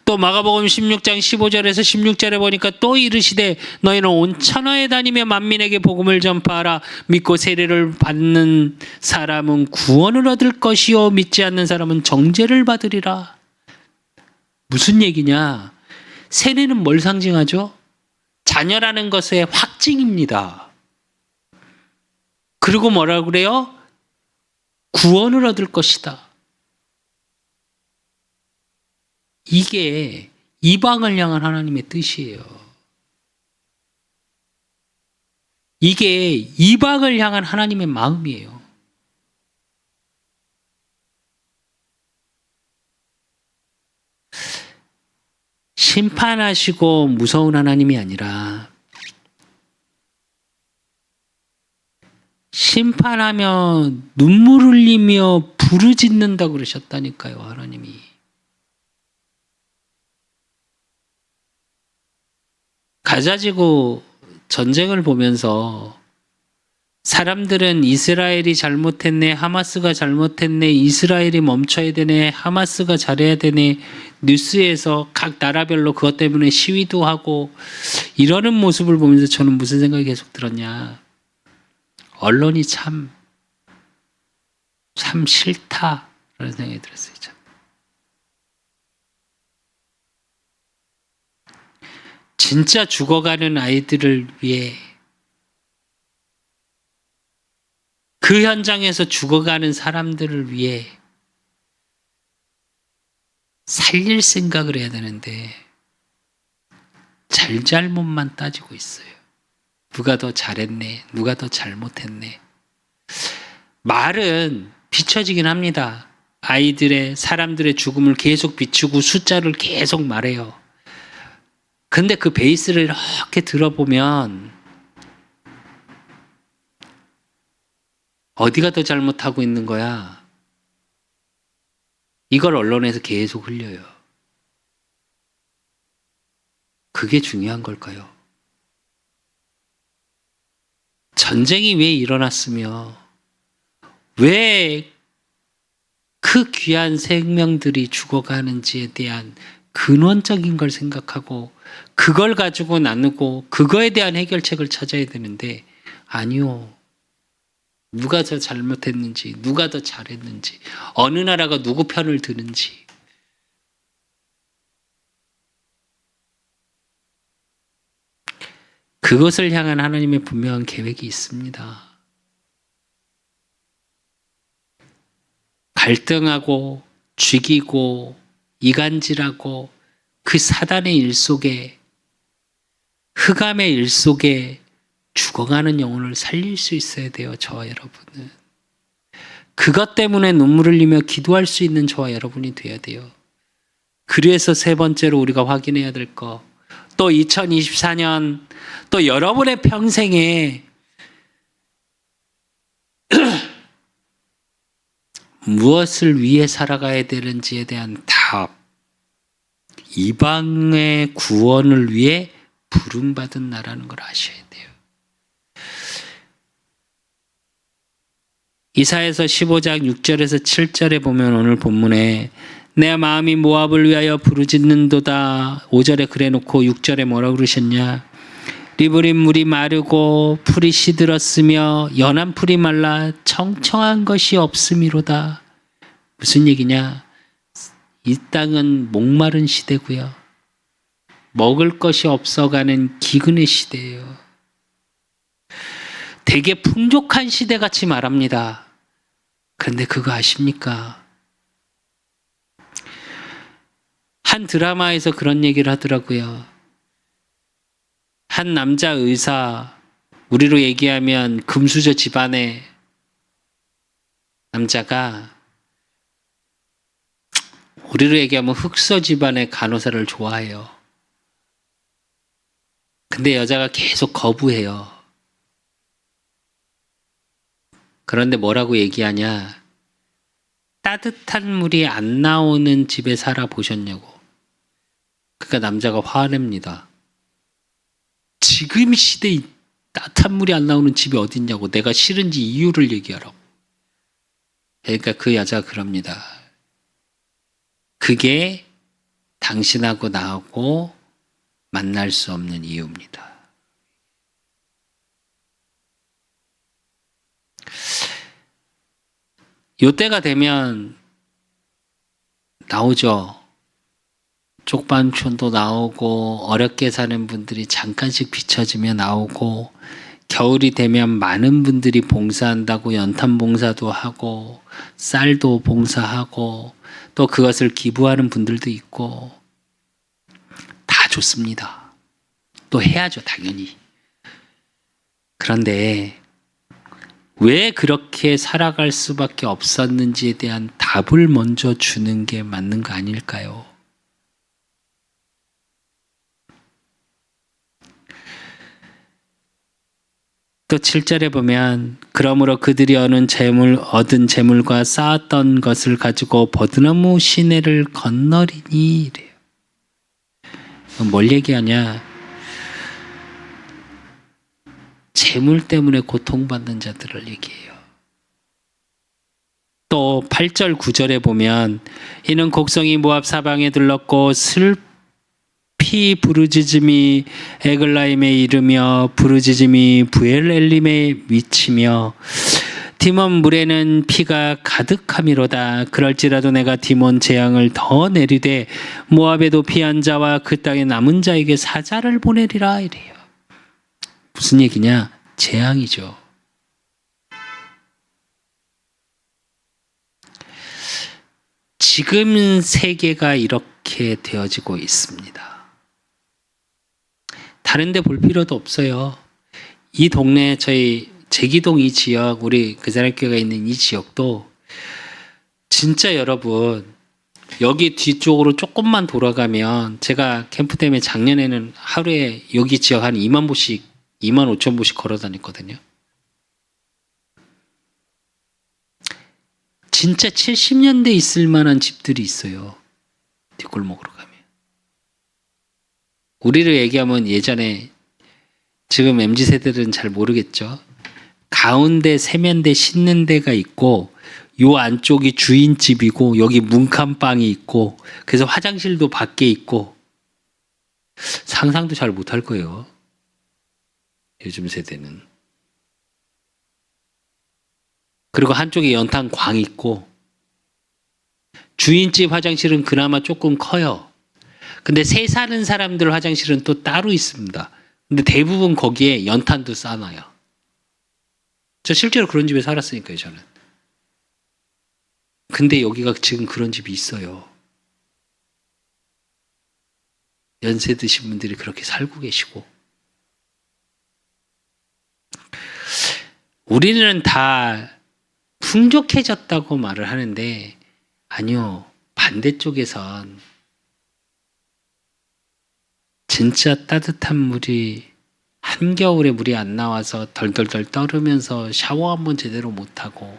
Speaker 1: 또 마가복음 16장 15절에서 16절에 보니까 또 이르시되 너희는 온 천하에 다니며 만민에게 복음을 전파하라. 믿고 세례를 받는 사람은 구원을 얻을 것이요 믿지 않는 사람은 정죄를 받으리라. 무슨 얘기냐? 세례는 뭘 상징하죠? 자녀라는 것의 확증입니다. 그리고 뭐라고 그래요? 구원을 얻을 것이다. 이게 이방을 향한 하나님의 뜻이에요. 이게 이방을 향한 하나님의 마음이에요. 심판하시고 무서운 하나님이 아니라 심판하며 눈물 흘리며 부르짖는다고 그러셨다니까요, 하나님이. 가자지구 전쟁을 보면서 사람들은 이스라엘이 잘못했네, 하마스가 잘못했네, 이스라엘이 멈춰야 되네, 하마스가 잘해야 되네, 뉴스에서 각 나라별로 그것 때문에 시위도 하고 이러는 모습을 보면서 저는 무슨 생각이 계속 들었냐? 언론이 참 싫다라는 생각이 들었어요. 진짜 죽어가는 아이들을 위해, 그 현장에서 죽어가는 사람들을 위해 살릴 생각을 해야 되는데 잘잘못만 따지고 있어요. 누가 더 잘했네, 누가 더 잘못했네. 말은 비춰지긴 합니다. 아이들의, 사람들의 죽음을 계속 비추고 숫자를 계속 말해요. 근데 그 베이스를 이렇게 들어보면 어디가 더 잘못하고 있는 거야? 이걸 언론에서 계속 흘려요. 그게 중요한 걸까요? 전쟁이 왜 일어났으며 왜 그 귀한 생명들이 죽어가는지에 대한 근원적인 걸 생각하고 그걸 가지고 나누고 그거에 대한 해결책을 찾아야 되는데 아니요. 누가 더 잘못했는지, 누가 더 잘했는지, 어느 나라가 누구 편을 드는지. 그것을 향한 하나님의 분명한 계획이 있습니다. 갈등하고 죽이고 이간질하고 그 사단의 일 속에 흑암의 일 속에 죽어가는 영혼을 살릴 수 있어야 돼요. 저와 여러분은. 그것 때문에 눈물을 흘리며 기도할 수 있는 저와 여러분이 돼야 돼요. 그래서 세 번째로 우리가 확인해야 될 거. 또 2024년 또 여러분의 평생에 무엇을 위해 살아가야 되는지에 대한 답. 이방의 구원을 위해 부름받은 나라는 걸 아셔야 돼요. 이사야서 15장 6절에서 7절에 보면 오늘 본문에 내 마음이 모압을 위하여 부르짖는도다. 5절에 그래놓고 6절에 뭐라고 그러셨냐. 리브린 물이 마르고 풀이 시들었으며 연한 풀이 말라 청청한 것이 없음이로다. 무슨 얘기냐. 이 땅은 목마른 시대고요. 먹을 것이 없어가는 기근의 시대예요. 되게 풍족한 시대같이 말합니다. 그런데 그거 아십니까? 한 드라마에서 그런 얘기를 하더라고요. 한 남자 의사, 우리로 얘기하면 금수저 집안의 남자가 우리로 얘기하면 흑서 집안의 간호사를 좋아해요. 근데 여자가 계속 거부해요. 그런데 뭐라고 얘기하냐? 따뜻한 물이 안 나오는 집에 살아보셨냐고. 그러니까 남자가 화냅니다. 지금 시대에 따뜻한 물이 안 나오는 집이 어딨냐고. 내가 싫은지 이유를 얘기하라고. 그러니까 그 여자가 그럽니다. 그게 당신하고 나하고 만날 수 없는 이유입니다. 요때가 되면 나오죠. 쪽방촌도 나오고 어렵게 사는 분들이 잠깐씩 비춰지며 나오고 겨울이 되면 많은 분들이 봉사한다고 연탄 봉사도 하고 쌀도 봉사하고 또 그것을 기부하는 분들도 있고 다 좋습니다. 또 해야죠, 당연히. 그런데 왜 그렇게 살아갈 수밖에 없었는지에 대한 답을 먼저 주는 게 맞는 거 아닐까요? 또 7절에 보면 그러므로 그들이 얻은 재물과 쌓았던 것을 가지고 버드나무 시내를 건너리니 이래요. 뭘 얘기하냐? 재물 때문에 고통받는 자들을 얘기해요. 또 8절 9절에 보면 이는 곡성이 모압 사방에 들렀고 슬피 부르짖음이 에글라임에 이르며 부르짖음이 부엘엘림에 미치며 디몬 물에는 피가 가득함이로다. 그럴지라도 내가 디몬 재앙을 더 내리되 모압에도 피한 자와 그 땅에 남은 자에게 사자를 보내리라 이래요. 무슨 얘기냐? 재앙이죠. 지금 세계가 이렇게 되어지고 있습니다. 다른 데 볼 필요도 없어요. 이 동네 제기동 이 지역, 우리 그사람교회가 있는 이 지역도 진짜 여러분 여기 뒤쪽으로 조금만 돌아가면 제가 캠프 때문에 작년에는 하루에 여기 지역 한 2만 보씩 2만 5천 보씩 걸어 다녔거든요. 진짜 70년대 있을 만한 집들이 있어요. 뒷골목으로 가면. 우리를 얘기하면 예전에 지금 MZ세대들은 잘 모르겠죠. 가운데 세면대 씻는 데가 있고 요 안쪽이 주인집이고 여기 문칸방이 있고 그래서 화장실도 밖에 있고 상상도 잘 못할 거예요. 요즘 세대는. 그리고 한쪽에 연탄광 있고 주인집 화장실은 그나마 조금 커요. 근데 새 사는 사람들 화장실은 또 따로 있습니다. 근데 대부분 거기에 연탄도 쌓아놔요. 저 실제로 그런 집에 살았으니까요, 저는. 근데 여기가 지금 그런 집이 있어요. 연세 드신 분들이 그렇게 살고 계시고. 우리는 다 풍족해졌다고 말을 하는데 아니요. 반대쪽에선 진짜 따뜻한 물이 한겨울에 물이 안 나와서 덜덜덜 떨으면서 샤워 한번 제대로 못하고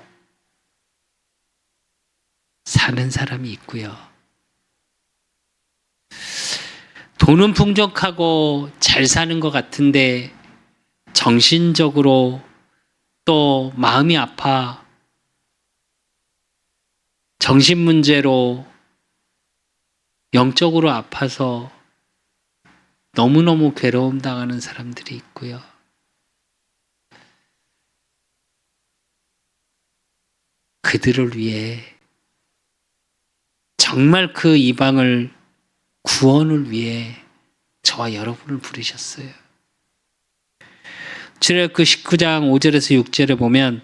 Speaker 1: 사는 사람이 있고요. 돈은 풍족하고 잘 사는 것 같은데 정신적으로 또 마음이 아파 정신 문제로 영적으로 아파서 너무너무 괴로움 당하는 사람들이 있고요. 그들을 위해 정말 그 이방을 구원을 위해 저와 여러분을 부르셨어요. 출애굽기 19장 5절에서 6절에 보면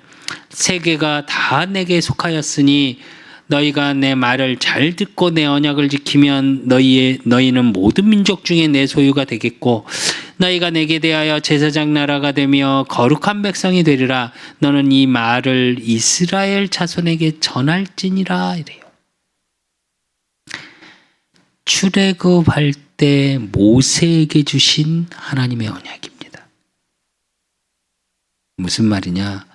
Speaker 1: 세계가 다 내게 속하였으니 너희가 내 말을 잘 듣고 내 언약을 지키면 너희는 모든 민족 중에 내 소유가 되겠고 너희가 내게 대하여 제사장 나라가 되며 거룩한 백성이 되리라. 너는 이 말을 이스라엘 자손에게 전할지니라 이래요. 출애굽할 때 모세에게 주신 하나님의 언약입니다. 무슨 말이냐?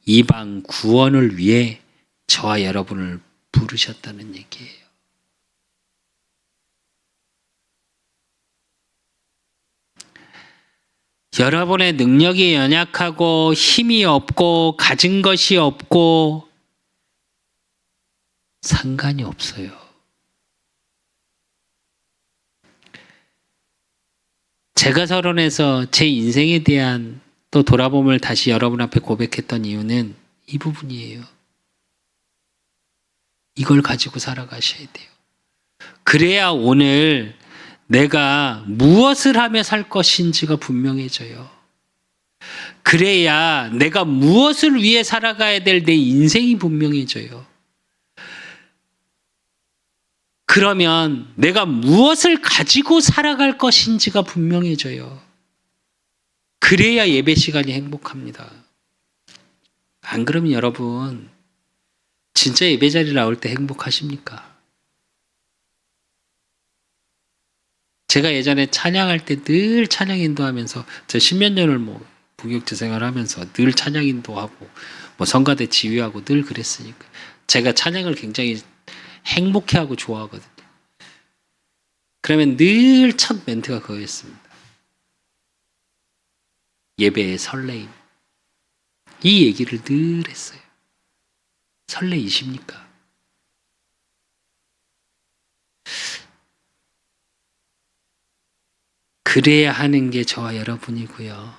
Speaker 1: 이방 구원을 위해 저와 여러분을 부르셨다는 얘기예요. 여러분의 능력이 연약하고 힘이 없고 가진 것이 없고 상관이 없어요. 제가 서론에서 제 인생에 대한 또 돌아봄을 다시 여러분 앞에 고백했던 이유는 이 부분이에요. 이걸 가지고 살아가셔야 돼요. 그래야 오늘 내가 무엇을 하며 살 것인지가 분명해져요. 그래야 내가 무엇을 위해 살아가야 될 내 인생이 분명해져요. 그러면 내가 무엇을 가지고 살아갈 것인지가 분명해져요. 그래야 예배 시간이 행복합니다. 안 그러면 여러분 진짜 예배 자리 나올 때 행복하십니까? 제가 예전에 찬양할 때 늘 찬양 인도하면서 저 십몇 년을 부교육자 생활하면서 늘 찬양 인도하고 성가대 지휘하고 늘 그랬으니까 제가 찬양을 굉장히 행복해하고 좋아하거든요. 그러면 늘 첫 멘트가 그거였습니다. 예배의 설레임. 이 얘기를 늘 했어요. 설레이십니까? 그래야 하는 게 저와 여러분이고요.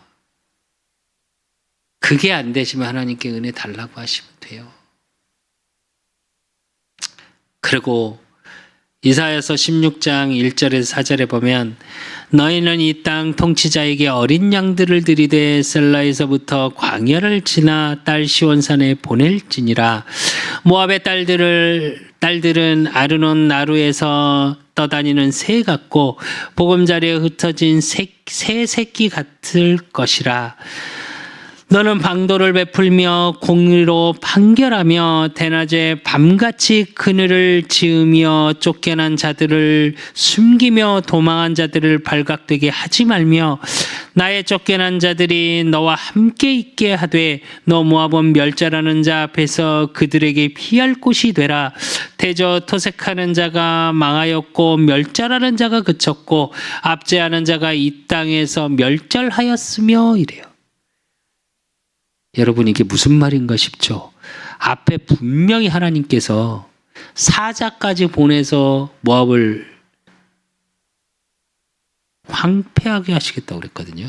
Speaker 1: 그게 안 되시면 하나님께 은혜 달라고 하시면 돼요. 그리고 이사야서 16장 1절에서 4절에 보면 너희는 이 땅 통치자에게 어린 양들을 들이되 셀라에서부터 광야를 지나 딸 시온산에 보낼지니라. 모압의 딸들은 아르논 나루에서 떠다니는 새 같고 보금자리에 흩어진 새 새끼 같을 것이라. 너는 방도를 베풀며 공의로 판결하며 대낮에 밤같이 그늘을 지으며 쫓겨난 자들을 숨기며 도망한 자들을 발각되게 하지 말며 나의 쫓겨난 자들이 너와 함께 있게 하되 너 모압은 멸절하는 자 앞에서 그들에게 피할 곳이 되라. 대저 토색하는 자가 망하였고 멸절하는 자가 그쳤고 압제하는 자가 이 땅에서 멸절하였으며 이래요. 여러분 이게 무슨 말인가 싶죠? 앞에 분명히 하나님께서 사자까지 보내서 모압을 황폐하게 하시겠다고 그랬거든요.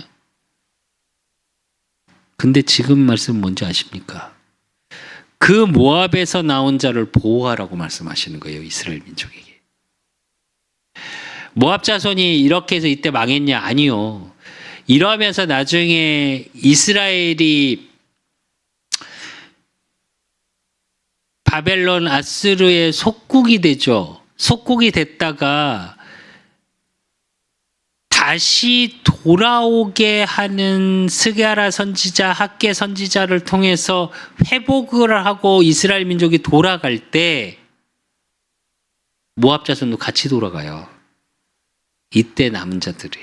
Speaker 1: 근데 지금 말씀 뭔지 아십니까? 그 모압에서 나온 자를 보호하라고 말씀하시는 거예요. 이스라엘 민족에게. 모압 자손이 이렇게 해서 이때 망했냐? 아니요. 이러면서 나중에 이스라엘이 바벨론 아스르의 속국이 되죠. 속국이 됐다가 다시 돌아오게 하는 스게라 선지자, 학개 선지자를 통해서 회복을 하고 이스라엘 민족이 돌아갈 때 모압 자손도 같이 돌아가요. 이때 남은 자들이.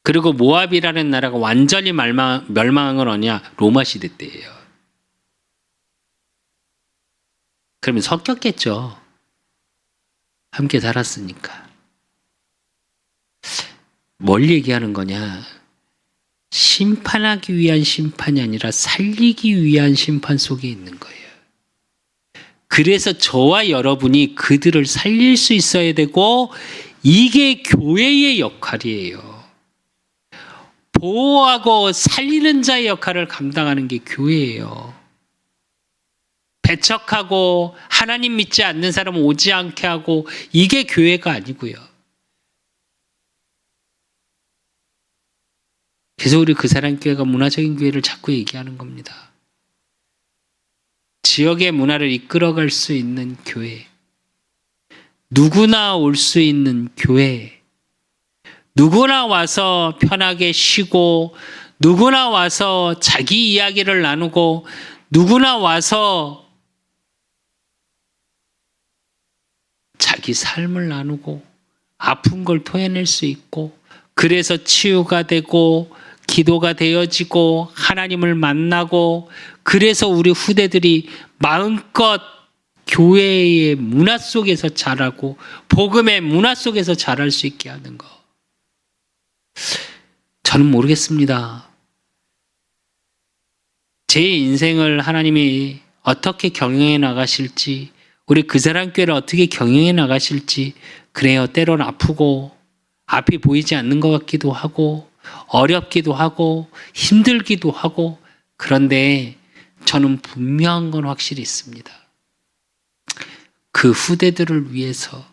Speaker 1: 그리고 모압이라는 나라가 완전히 멸망한 건 어디냐? 로마 시대 때예요. 그러면 섞였겠죠. 함께 살았으니까. 뭘 얘기하는 거냐? 심판하기 위한 심판이 아니라 살리기 위한 심판 속에 있는 거예요. 그래서 저와 여러분이 그들을 살릴 수 있어야 되고, 이게 교회의 역할이에요. 보호하고 살리는 자의 역할을 감당하는 게 교회예요. 배척하고 하나님 믿지 않는 사람은 오지 않게 하고, 이게 교회가 아니고요. 그래서 우리 그 사람 교회가 문화적인 교회를 자꾸 얘기하는 겁니다. 지역의 문화를 이끌어갈 수 있는 교회, 누구나 올 수 있는 교회, 누구나 와서 편하게 쉬고, 누구나 와서 자기 이야기를 나누고, 누구나 와서 자기 삶을 나누고 아픈 걸 토해낼 수 있고, 그래서 치유가 되고 기도가 되어지고 하나님을 만나고, 그래서 우리 후대들이 마음껏 교회의 문화 속에서 자라고 복음의 문화 속에서 자랄 수 있게 하는 거. 저는 모르겠습니다. 제 인생을 하나님이 어떻게 경영해 나가실지, 우리 그 사람 교회를 어떻게 경영해 나가실지. 그래요, 때로는 아프고 앞이 보이지 않는 것 같기도 하고 어렵기도 하고 힘들기도 하고, 그런데 저는 분명한 건 확실히 있습니다. 그 후대들을 위해서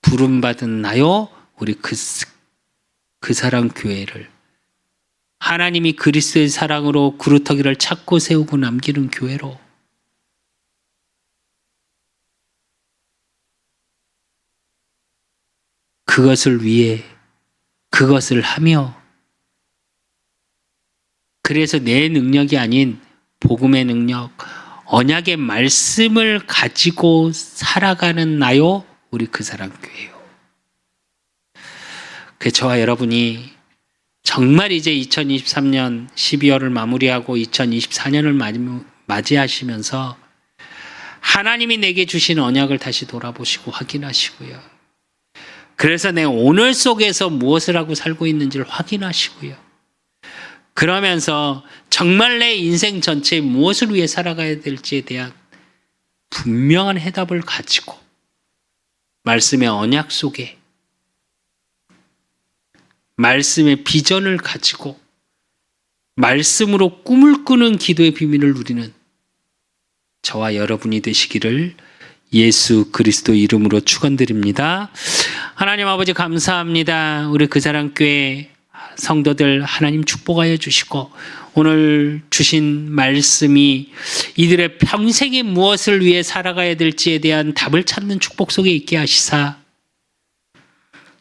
Speaker 1: 부름받은 나요, 우리 그 사람 교회를 하나님이 그리스도의 사랑으로 구루터기를 찾고 세우고 남기는 교회로, 그것을 위해 그것을 하며, 그래서 내 능력이 아닌 복음의 능력, 언약의 말씀을 가지고 살아가는 나요, 우리 그 사람 교회요. 그래서 저와 여러분이 정말 이제 2023년 12월을 마무리하고 2024년을 맞이하시면서 하나님이 내게 주신 언약을 다시 돌아보시고 확인하시고요. 그래서 내 오늘 속에서 무엇을 하고 살고 있는지를 확인하시고요. 그러면서 정말 내 인생 전체에 무엇을 위해 살아가야 될지에 대한 분명한 해답을 가지고 말씀의 언약 속에, 말씀의 비전을 가지고 말씀으로 꿈을 꾸는 기도의 비밀을 누리는 저와 여러분이 되시기를 예수 그리스도 이름으로 축원드립니다. 하나님 아버지 감사합니다. 우리 그 사람 교회 성도들 하나님 축복하여 주시고, 오늘 주신 말씀이 이들의 평생에 무엇을 위해 살아가야 될지에 대한 답을 찾는 축복 속에 있게 하시사,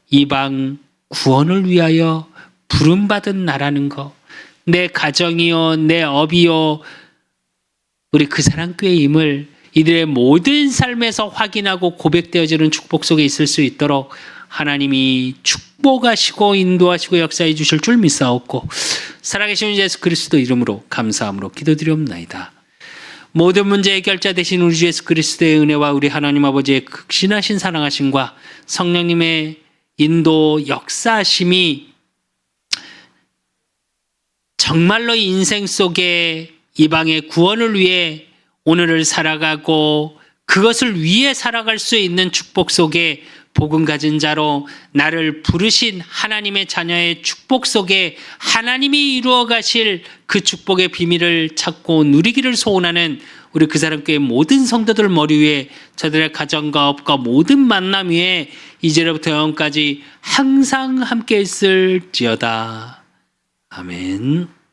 Speaker 1: 이방 구원을 위하여 부름받은 나라는 것, 내 가정이요 내 업이요 우리 그 사람 교회임을 이들의 모든 삶에서 확인하고 고백되어지는 축복 속에 있을 수 있도록 하나님이 축복하시고 인도하시고 역사해 주실 줄 믿사옵고, 살아계신 예수 그리스도 이름으로 감사함으로 기도드리옵나이다. 모든 문제 해결자 되신 우리 주 예수 그리스도의 은혜와 우리 하나님 아버지의 극신하신 사랑하심과 성령님의 인도 역사하심이 정말로 인생 속에 이방의 구원을 위해 오늘을 살아가고 그것을 위해 살아갈 수 있는 축복 속에 복음 가진 자로 나를 부르신 하나님의 자녀의 축복 속에 하나님이 이루어 가실 그 축복의 비밀을 찾고 누리기를 소원하는 우리 그 사람 교회 모든 성도들 머리 위에 저들의 가정과 업과 모든 만남 위에 이제로부터 영원까지 항상 함께 있을지어다. 아멘.